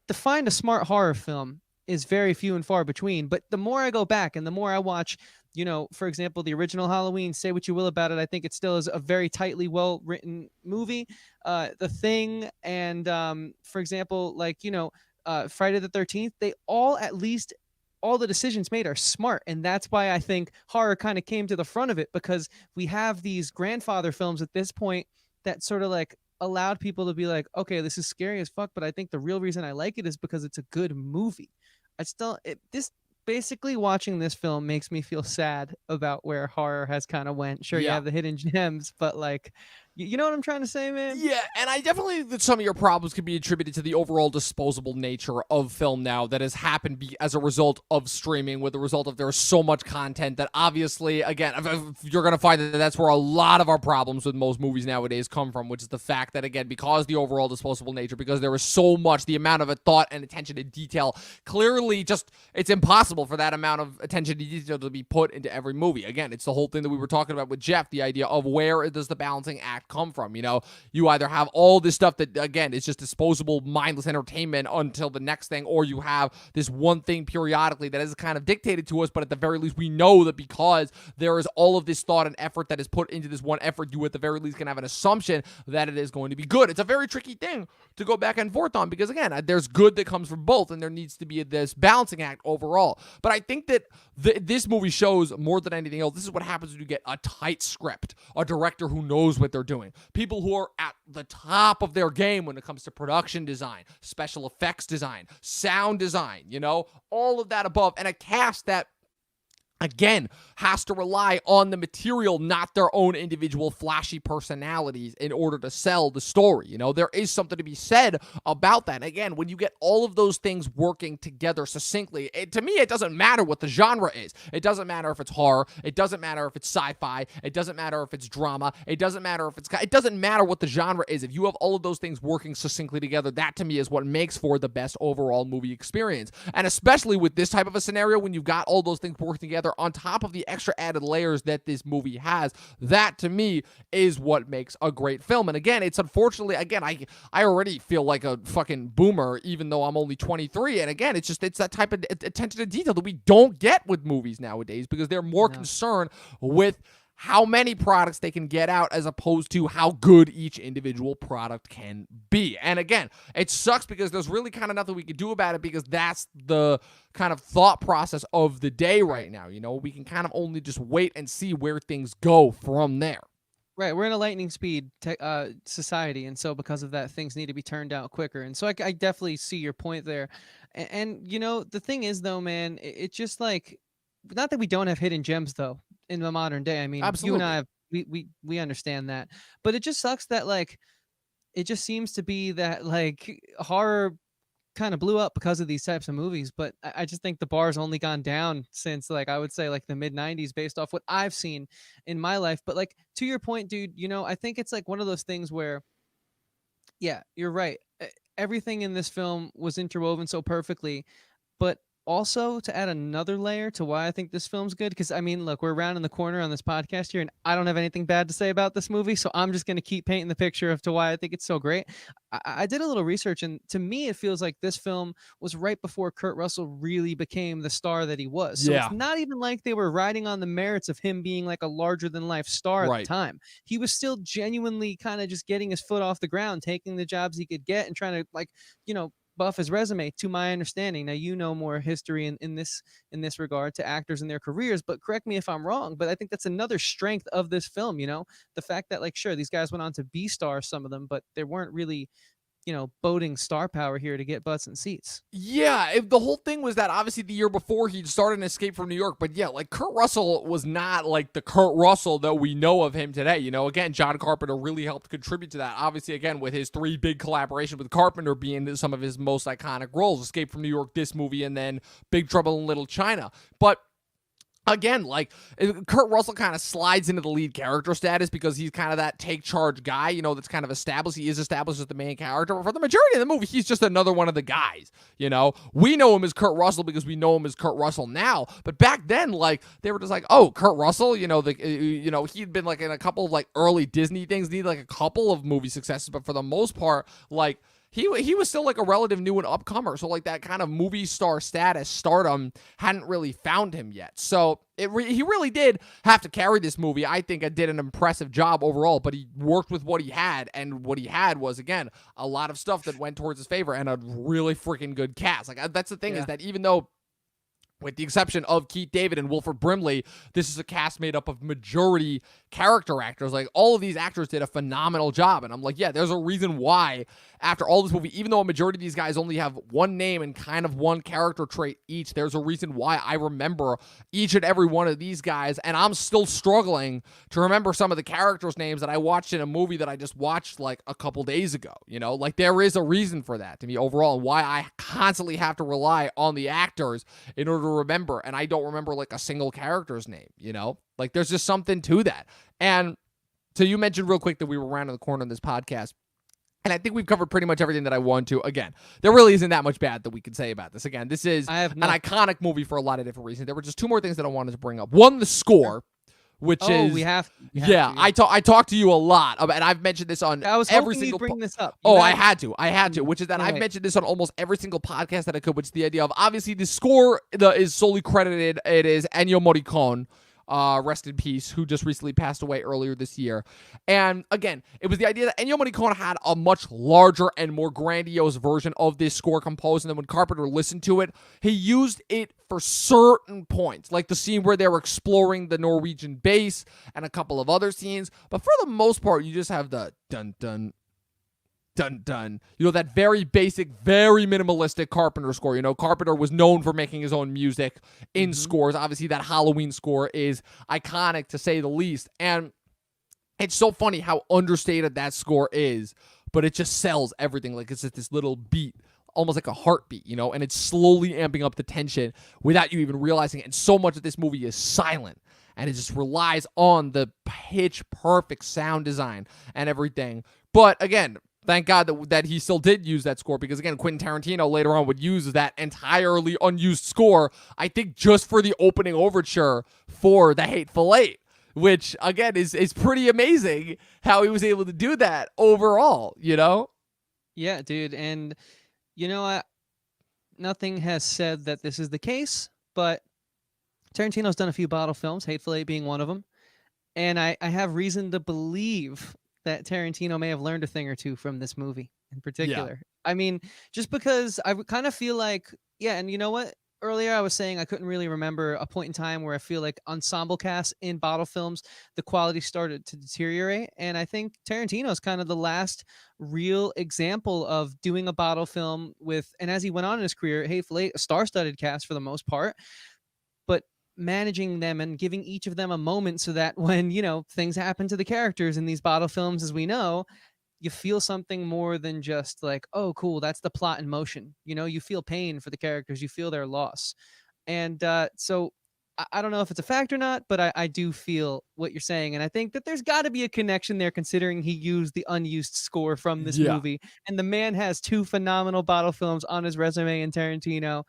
to find a smart horror film is very few and far between. But the more I go back and the more I watch, for example, the original Halloween, say what you will about it, I think it still is a very tightly well-written movie. The Thing and, for example, like, Friday the 13th, they all, at least all the decisions made are smart. And that's why I think horror kind of came to the front of it, because we have these grandfather films at this point that sort of like allowed people to be like, okay, this is scary as fuck, but I think the real reason I like it is because it's a good movie. Basically watching this film makes me feel sad about where horror has kind of went. Sure, you have the hidden gems, but like, you know what I'm trying to say, man? Yeah, and I definitely think that some of your problems can be attributed to the overall disposable nature of film now that has happened as a result of streaming, with the result of there's so much content that obviously, again, you're going to find that that's where a lot of our problems with most movies nowadays come from, which is the fact that, again, because the overall disposable nature, because there is so much, the amount of thought and attention to detail, clearly just, it's impossible for that amount of attention to detail to be put into every movie. Again, it's the whole thing that we were talking about with Jeff, the idea of where does the balancing act come from. You either have all this stuff that, again, is just disposable, mindless entertainment until the next thing, or you have this one thing periodically that is kind of dictated to us, but at the very least we know that because there is all of this thought and effort that is put into this one effort, you at the very least can have an assumption that it is going to be good. It's a very tricky thing to go back and forth on, because again, there's good that comes from both, and there needs to be this balancing act overall. But I think that this movie shows more than anything else, this is what happens when you get a tight script, a director who knows what they're doing, people who are at the top of their game when it comes to production design, special effects design, sound design, all of that above, and a cast that, again, has to rely on the material, not their own individual flashy personalities in order to sell the story. There is something to be said about that. Again, when you get all of those things working together succinctly, to me, it doesn't matter what the genre is. It doesn't matter if it's horror. It doesn't matter if it's sci-fi. It doesn't matter if it's drama. It doesn't matter if it doesn't matter what the genre is. If you have all of those things working succinctly together, that to me is what makes for the best overall movie experience. And especially with this type of a scenario, when you've got all those things working together on top of the extra added layers that this movie has, that to me is what makes a great film. And again, it's unfortunately, again, I already feel like a fucking boomer, even though I'm only 23. And again, it's that type of attention to detail that we don't get with movies nowadays, because they're more concerned with how many products they can get out as opposed to how good each individual product can be. And again, it sucks because there's really kind of nothing we can do about it, because that's the kind of thought process of the day right now. We can kind of only just wait and see where things go from there. Right, we're in a lightning speed society, and so because of that, things need to be turned out quicker. And so I definitely see your point there. And the thing is, though, man, it's just like, not that we don't have hidden gems, though, in the modern day. I mean, absolutely, you and I, we understand that. But it just sucks that, like, it just seems to be that, like, horror kind of blew up because of these types of movies. But I just think the bar's only gone down since, like, I would say, like, the mid-90s, based off what I've seen in my life. But, like, to your point, dude, I think it's like one of those things where, yeah, you're right. Everything in this film was interwoven so perfectly, but also, to add another layer to why I think this film's good, because I mean, look, we're rounding the corner on this podcast here, and I don't have anything bad to say about this movie, so I'm just going to keep painting the picture of to why I think it's so great. I did a little research, and to me, it feels like this film was right before Kurt Russell really became the star that he was. So it's not even like they were riding on the merits of him being like a larger-than-life star at the time. He was still genuinely kind of just getting his foot off the ground, taking the jobs he could get, and trying to, like, buff his resume, to my understanding. Now, you know more history in this regard to actors and their careers, but correct me if I'm wrong. But I think that's another strength of this film. The fact that, like, sure, these guys went on to be stars, some of them, but they weren't really boating star power here to get butts and seats. Yeah, the whole thing was that obviously the year before he'd started an Escape from New York, but yeah, like Kurt Russell was not like the Kurt Russell that we know of him today. Again, John Carpenter really helped contribute to that. Obviously, again, with his 3 big collaborations with Carpenter being some of his most iconic roles, Escape from New York, this movie, and then Big Trouble in Little China. But again, like, Kurt Russell kind of slides into the lead character status because he's kind of that take charge guy, that's kind of established. He is established as the main character. But for the majority of the movie, he's just another one of the guys, We know him as Kurt Russell because we know him as Kurt Russell now. But back then, like, they were just like, oh, Kurt Russell, he'd been like in a couple of like early Disney things, need like a couple of movie successes. But for the most part, like, he was still like a relative new and upcomer. So like that kind of movie star status, stardom hadn't really found him yet. So he really did have to carry this movie. I think it did an impressive job overall, but he worked with what he had. And what he had was, again, a lot of stuff that went towards his favor and a really freaking good cast. Like, that's the thing, is that even though, with the exception of Keith David and Wilford Brimley, this is a cast made up of majority character actors. Like, all of these actors did a phenomenal job. And I'm like, yeah, there's a reason why, after all this movie, even though a majority of these guys only have one name and kind of one character trait each, there's a reason why I remember each and every one of these guys. And I'm still struggling to remember some of the characters' names that I watched in a movie that I just watched like a couple days ago. Like, there is a reason for that to me overall, and why I constantly have to rely on the actors in order to remember. And I don't remember like a single character's name, Like, there's just something to that. And so you mentioned real quick that we were rounding the corner on this podcast. And I think we've covered pretty much everything that I want to. Again, there really isn't that much bad that we can say about this. Again, this is an iconic movie for a lot of different reasons. There were just 2 more things that I wanted to bring up. One, the score, which is... we have to. I talked to you a lot about, and I've mentioned this on every single... bring this up. I had to, which is that I've mentioned this on almost every single podcast that I could, which is the idea of, obviously, the score is solely credited. It is Ennio Morricone. Rest in peace, who just recently passed away earlier this year. And again, it was the idea that Ennio Morricone had a much larger and more grandiose version of this score composed, and then when Carpenter listened to it, he used it for certain points, like the scene where they were exploring the Norwegian base and a couple of other scenes. But for the most part, you just have the dun dun dun dun, that very basic, very minimalistic Carpenter score. Carpenter was known for making his own music in scores. Obviously, that Halloween score is iconic, to say the least. And it's so funny how understated that score is, but it just sells everything. Like, it's just this little beat, almost like a heartbeat, and it's slowly amping up the tension without you even realizing it. And so much of this movie is silent, and it just relies on the pitch perfect sound design and everything. But again, thank God that he still did use that score, because, again, Quentin Tarantino later on would use that entirely unused score, I think, just for the opening overture for The Hateful Eight, which, again, is pretty amazing how he was able to do that overall, Yeah, dude. And, nothing has said that this is the case, but Tarantino's done a few bottle films, Hateful Eight being one of them. And I have reason to believe that Tarantino may have learned a thing or two from this movie in particular. Yeah. I mean, just because I kind of feel like, and you know what? Earlier I was saying I couldn't really remember a point in time where I feel like ensemble casts in bottle films, the quality started to deteriorate. And I think Tarantino is kind of the last real example of doing a bottle film with, and as he went on in his career, Hateful Eight, a star-studded cast for the most part, but managing them and giving each of them a moment so that when, things happen to the characters in these bottle films, as we know, you feel something more than just like, oh, cool, that's the plot in motion. You feel pain for the characters, you feel their loss. And so I don't know if it's a fact or not, but I do feel what you're saying. And I think that there's got to be a connection there, considering he used the unused score from this movie. And the man has 2 phenomenal bottle films on his resume in Tarantino.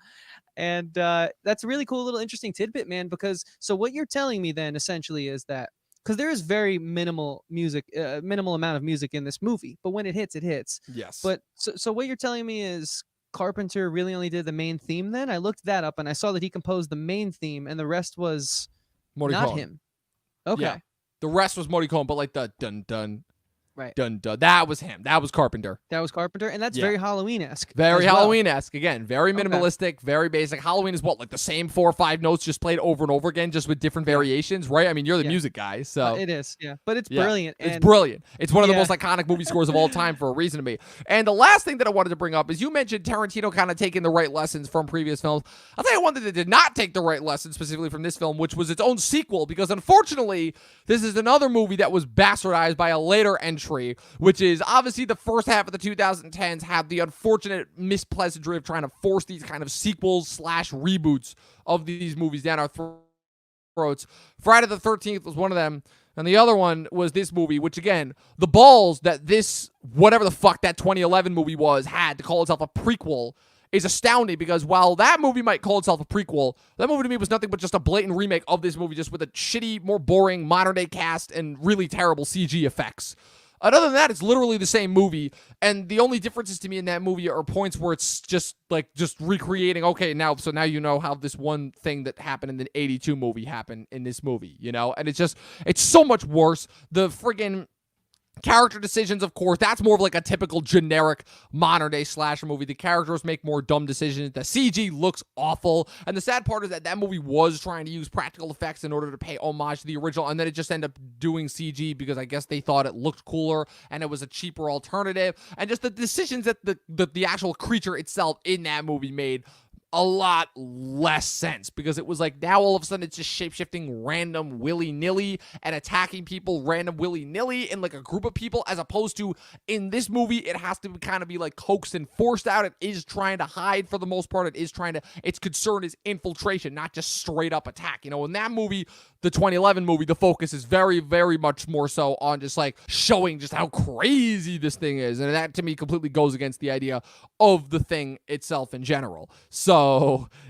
And that's a really cool little interesting tidbit, man, because so what you're telling me then essentially is that, because there is very minimal amount of music in this movie, but when it hits, it hits. Yes. But so what you're telling me is Carpenter really only did the main theme then? I looked that up and I saw that he composed the main theme and the rest was Morricone. not him. Okay. Yeah. The rest was Morricone, but like the dun dun Right. Dun dun. That was him. That was Carpenter. That was Carpenter, and that's very Halloween-esque. Very as well. Halloween-esque. Again, very minimalistic, very basic. Halloween is what, like the same 4 or 5 notes just played over and over again, just with different variations, right? I mean, you're the music guy, so it is, but it's brilliant. It's brilliant. It's one of the most iconic movie scores of all time for a reason to me. And the last thing that I wanted to bring up is you mentioned Tarantino kind of taking the right lessons from previous films. I'll tell you one thing that did not take the right lessons specifically from this film, which was its own sequel, because unfortunately, this is another movie that was bastardized by a later entry, which is obviously the first half of the 2010s had the unfortunate mispleasantry of trying to force these kind of sequels / reboots of these movies down our throats. Friday the 13th was one of them, and the other one was this movie, which again, the balls that this, whatever the fuck that 2011 movie was, had to call itself a prequel is astounding, because while that movie might call itself a prequel, that movie to me was nothing but just a blatant remake of this movie, just with a shitty, more boring, modern-day cast and really terrible CG effects. Other than that, it's literally the same movie, and the only differences to me in that movie are points where it's just recreating, okay, now you know how this one thing that happened in the 82 movie happened in this movie, you know? And it's so much worse. The friggin' character decisions, of course, that's more of like a typical generic modern-day slasher movie. The characters make more dumb decisions. The CG looks awful. And the sad part is that movie was trying to use practical effects in order to pay homage to the original, and then it just ended up doing CG because I guess they thought it looked cooler and it was a cheaper alternative. And just the decisions that the actual creature itself in that movie made a lot less sense, because it was like now all of a sudden it's just shape-shifting random willy-nilly and attacking people random willy-nilly in like a group of people, as opposed to in this movie it has to kind of be like coaxed and forced out. It is trying to hide for the most part. Its concern is infiltration, not just straight up attack. You know, in that movie, the 2011 movie, the focus is very, very much more so on just like showing just how crazy this thing is, and that to me completely goes against the idea of the thing itself in general. So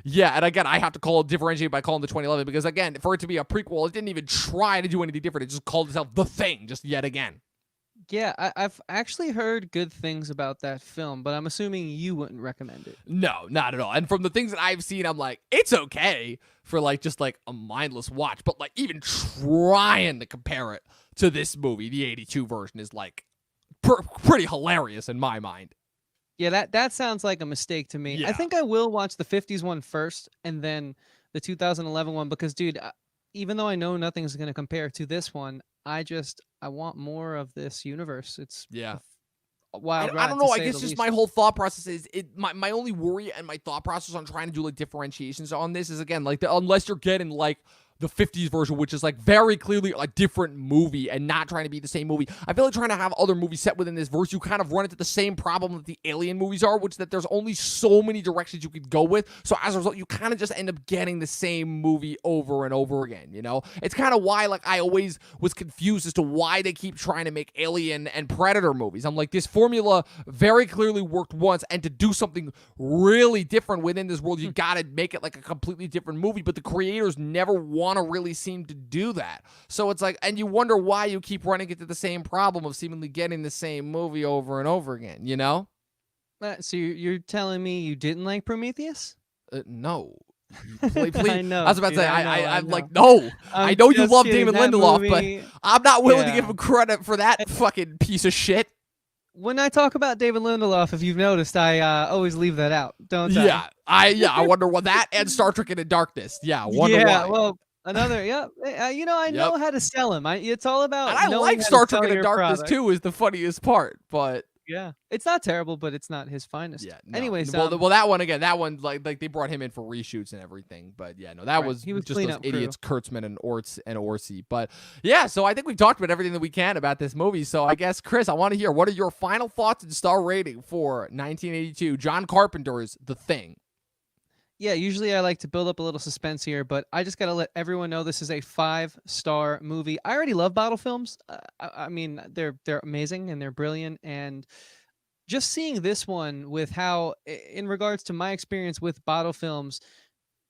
yeah, and again, I have to differentiate by calling the 2011, because again, for it to be a prequel, it didn't even try to do anything different. It just called itself The Thing, just yet again. Yeah, I've actually heard good things about that film, but I'm assuming you wouldn't recommend it. No, not at all. And from the things that I've seen, I'm like, it's okay for like just like a mindless watch, but like even trying to compare it to this movie, the 82 version, is like pretty hilarious in my mind. Yeah, that sounds like a mistake to me. Yeah. I think I will watch the 50s one first and then the 2011 one, because dude, even though I know nothing's going to compare to this one, I want more of this universe. It's a wild ride, I don't know. I to say guess the just least. my whole thought process is my only worry and my thought process on trying to do like differentiations on this is, again, like unless you're getting like the 50s version, which is like very clearly a different movie and not trying to be the same movie. I feel like trying to have other movies set within this verse, you kind of run into the same problem that the Alien movies are, which is that there's only so many directions you could go with. So as a result, you kind of just end up getting the same movie over and over again, you know? It's kind of why like I always was confused as to why they keep trying to make Alien and Predator movies. I'm like, this formula very clearly worked once, and to do something really different within this world, you gotta make it like a completely different movie, but the creators never want to really seem to do that. So it's like, and you wonder why you keep running into the same problem of seemingly getting the same movie over and over again, you know? So you're telling me you didn't like Prometheus? No. Please. I know. I was about to say, I'm know. like, no. I know you love kidding. Damon That Lindelof, movie, but I'm not willing to give him credit for that fucking piece of shit. When I talk about David Lindelof, if you've noticed, I always leave that out, don't I? Yeah, I wonder what that and Star Trek Into Darkness. Yeah, wonder why. Well, another, I know how to sell him. It's all about. And I like Star Trek Into Darkness too. Is the funniest part, but yeah, it's not terrible, but it's not his finest. Yeah. No. Anyways, well, that one like they brought him in for reshoots and everything, but yeah, no, that was just those idiots, Kurtzman and Orsi. But yeah, so I think we've talked about everything that we can about this movie. So I guess, Chris, I want to hear, what are your final thoughts and star rating for 1982 John Carpenter's The Thing? Yeah, usually I like to build up a little suspense here, but I just got to let everyone know this is a 5-star movie. I already love bottle films. I mean, they're amazing and they're brilliant. And just seeing this one with how, in regards to my experience with bottle films,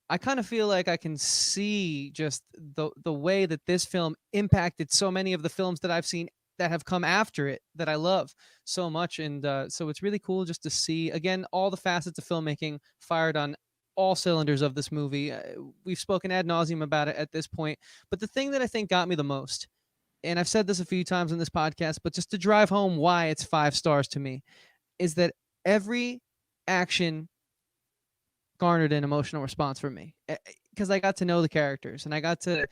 I kind of feel like I can see just the way that this film impacted so many of the films that I've seen that have come after it that I love so much. And so it's really cool just to see, again, all the facets of filmmaking fired on all cylinders of this movie. We've spoken ad nauseum about it at this point, but the thing that I think got me the most and I've said this a few times in this podcast, but just to drive home why it's 5 stars to me, is that every action garnered an emotional response from me. Because I got to know the characters and I got to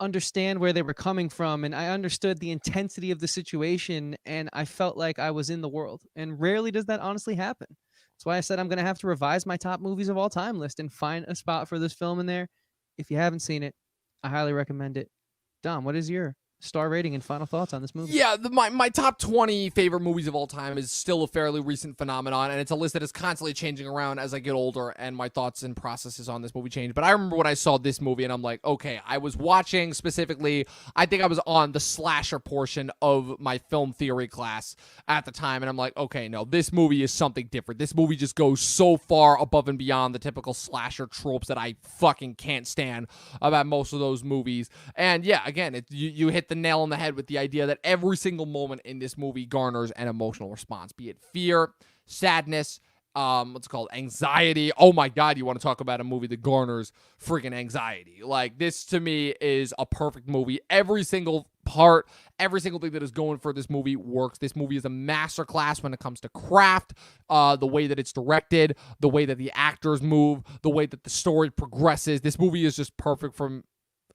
understand where they were coming from, and I understood the intensity of the situation, and I felt like I was in the world. And rarely does that honestly happen. That's why I said I'm going to have to revise my top movies of all time list and find a spot for this film in there. If you haven't seen it, I highly recommend it. Dom, what is your star rating and final thoughts on this movie? Yeah, my top 20 favorite movies of all time is still a fairly recent phenomenon, and it's a list that is constantly changing around as I get older and my thoughts and processes on this movie change. But I remember when I saw this movie and I'm like, okay, I was watching specifically, I think I was on the slasher portion of my film theory class at the time, and I'm like, okay, no, this movie is something different. This movie just goes so far above and beyond the typical slasher tropes that I fucking can't stand about most of those movies. And yeah, again, you hit the nail on the head with the idea that every single moment in this movie garners an emotional response, be it fear, sadness, what's it called, anxiety. Oh my God, you want to talk about a movie that garners freaking anxiety? Like, this to me is a perfect movie. Every single part, every single thing that is going for this movie works. This movie is a masterclass when it comes to craft, the way that it's directed, the way that the actors move, the way that the story progresses. This movie is just perfect from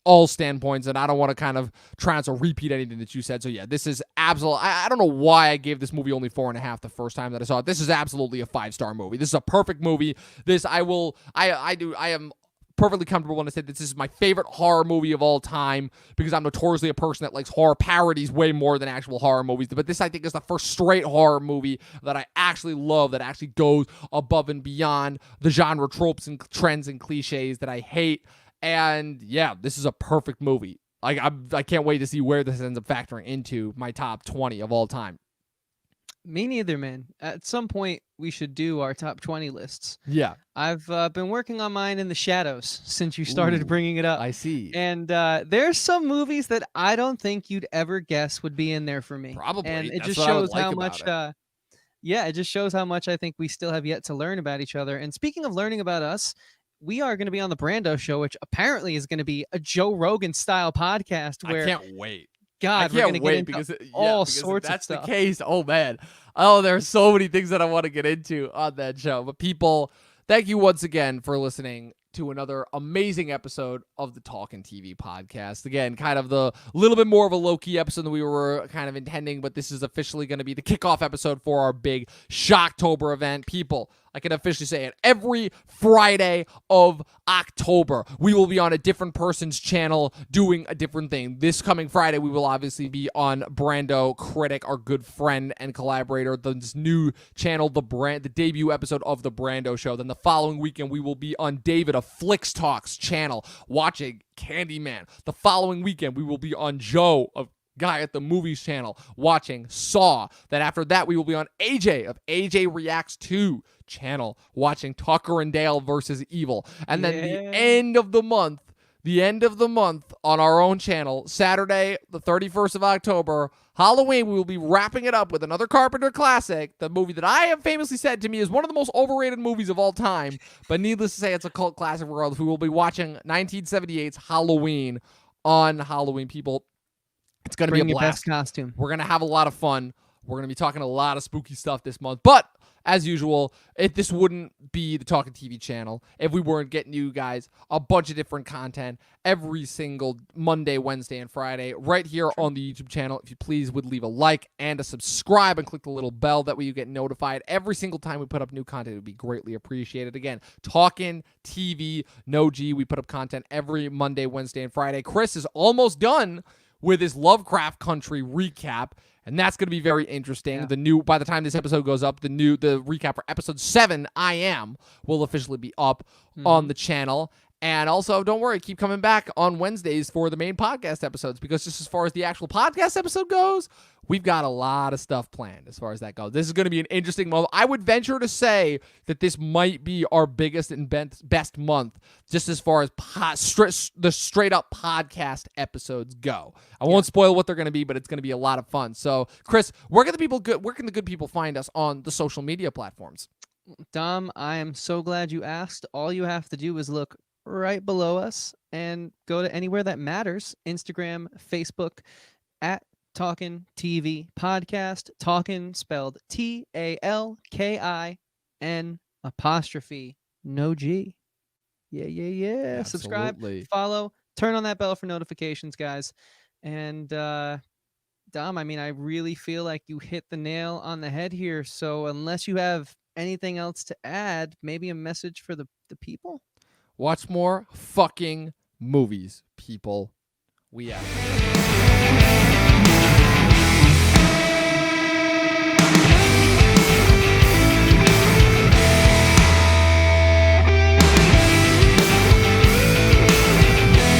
all standpoints, and I don't want to kind of try to repeat anything that you said. So yeah, this is absolutely, I don't know why I gave this movie only 4.5 the first time that I saw it. This is absolutely a 5-star movie. This is a perfect movie. I am perfectly comfortable when I say this is my favorite horror movie of all time, because I'm notoriously a person that likes horror parodies way more than actual horror movies. But this, I think, is the first straight horror movie that I actually love, that actually goes above and beyond the genre tropes and trends and cliches that I hate. And yeah, this is a perfect movie. Like, I can't wait to see where this ends up factoring into my top 20 of all time. Me neither, man. At some point, we should do our top 20 lists. Yeah. I've been working on mine in the shadows since you started bringing it up. I see. And there's some movies that I don't think you'd ever guess would be in there for me. Probably. And it That's just what I would shows like how about much it. yeah, it just shows how much I think we still have yet to learn about each other. And speaking of learning about us, we are going to be on the Brando show, which apparently is going to be a Joe Rogan style podcast where I can't wait. God, we're going to get into all sorts of stuff. That's the case. Oh man. Oh, there's so many things that I want to get into on that show. But people, thank you once again for listening to another amazing episode of the Talkin TV podcast. Again, kind of the little bit more of a low-key episode than we were kind of intending, but this is officially going to be the kickoff episode for our big SHOCK-tober event. People, I can officially say it, every Friday of October, we will be on a different person's channel doing a different thing. This coming Friday, we will obviously be on Brando Critic, our good friend and collaborator, this new channel, the debut episode of The Brando Show. Then the following weekend, we will be on David of Flix Talks channel watching Candyman. The following weekend, we will be on Joe of Guy at the Movies channel watching Saw. Then after that, we will be on AJ of AJ Reacts 2 channel watching Tucker and Dale versus Evil. And then the end of the month on our own channel, Saturday, the 31st of October, Halloween, we will be wrapping it up with another Carpenter classic, the movie that I have famously said to me is one of the most overrated movies of all time, but needless to say, it's a cult classic regardless. We will be watching 1978's Halloween on Halloween, people. It's going to be a blast. Bring your best costume. We're going to have a lot of fun. We're going to be talking a lot of spooky stuff this month. But, as usual, this wouldn't be the Talkin TV channel if we weren't getting you guys a bunch of different content every single Monday, Wednesday, and Friday right here on the YouTube channel. If you please would leave a like and a subscribe and click the little bell. That way you get notified every single time we put up new content. It would be greatly appreciated. Again, Talkin TV, no G. We put up content every Monday, Wednesday, and Friday. Chris is almost done with his Lovecraft Country recap, and that's going to be very interesting. Yeah. By the time this episode goes up, the recap for episode 7, I Am, will officially be up on the channel. And also, don't worry, keep coming back on Wednesdays for the main podcast episodes, because just as far as the actual podcast episode goes, we've got a lot of stuff planned as far as that goes. This is going to be an interesting month. I would venture to say that this might be our biggest and best month, just as far as the straight-up podcast episodes go. I won't spoil what they're going to be, but it's going to be a lot of fun. So, Chris, where can the good people find us on the social media platforms? Dom, I am so glad you asked. All you have to do is look right below us and go to anywhere that matters: Instagram, Facebook, at Talkin TV podcast. Talkin spelled TALKIN apostrophe no G. Yeah. Subscribe, Absolutely. follow, turn on that bell for notifications, guys. And Dom, I mean, I really feel like you hit the nail on the head here. So unless you have anything else to add, maybe a message for the people? Watch more fucking movies, people. We out.